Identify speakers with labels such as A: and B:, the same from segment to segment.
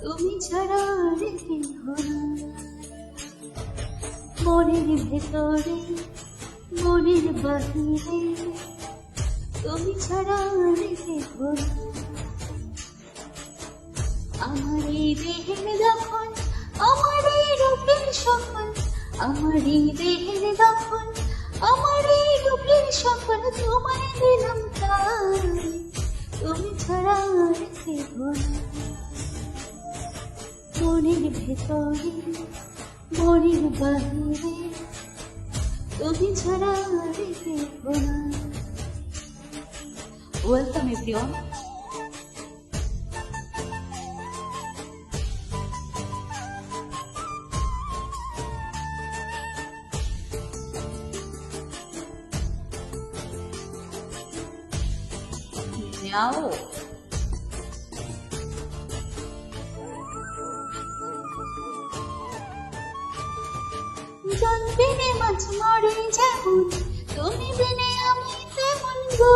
A: তুমি ছাড়া রেখে ভরা মনের ভেতরে মনের বাহিরে তুমি ছাড়া রেখে ভরা আমার এই দেহের দখল আমার এই রূপের সকল আমার এই দেহের দখল আমার এই রূপের সকল তোমায় দিলাম তাই তুমি ছাড়া রেখে ভরা মনের ভেতরে মনের বাহিরে তুমি ছাড়া রেখে ভরা। Welcome everyone. Meow. জল বিনে মাছ মরে যেমন তুমি বিনে আমি তেমন গো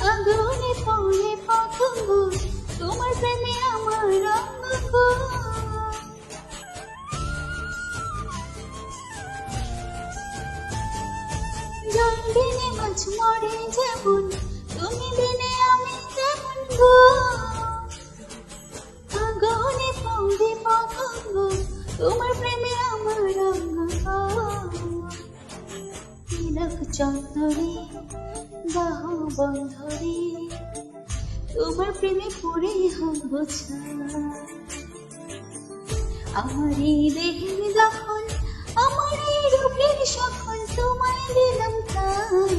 A: আগুনে পড়ে পতঙ্গ তোমার প্রেমে আমার রঙ গো জল বিনে মাছ মরে যেমন তুমি বিনে আমি তেমন গো আগুনে পড়ে পতঙ্গ তোমার প্রেমে আমার রঙ তিলক চন্দরে বাহ বন্ধরে তোমার প্রেমে পড়ে হব আমার এই দেহের দখল আমার এই রূপের সকল তোমায় দিলাম তাই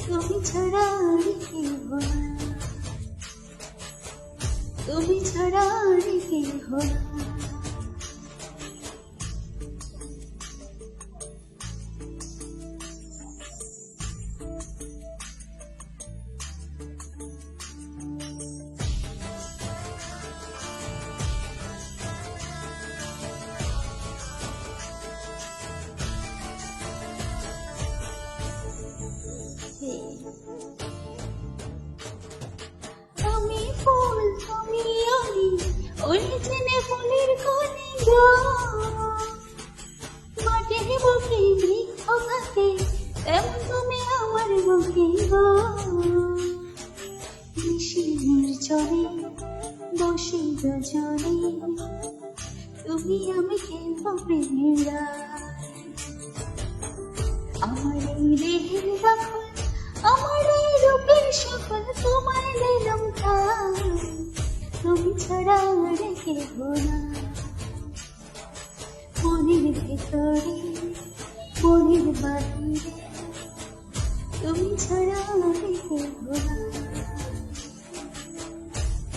A: তুমি ছাড়া রেখে ভরা তুমি ছাড়া রেখে ভরা আমি ফুল তুমি আমি ওই চেনে ফুলের কোণে গো মাটির বুকে বৃক্ষ থাকে তেমন তুমি আমার বুকে গো নিশির চরে বসে গজরে তুমি আমি খেলবো প্রেমেরা আমার এই দেহের দখল আমার এই রূপের সকল তোমায় দিলাম তাই তুমি ছাড়া রেখে ভরা মনের ভেতরে মনের বাহিরে তুমি ছাড়া রেখে ভরা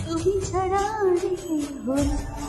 A: তুমি ছাড়া রেখে ভরা।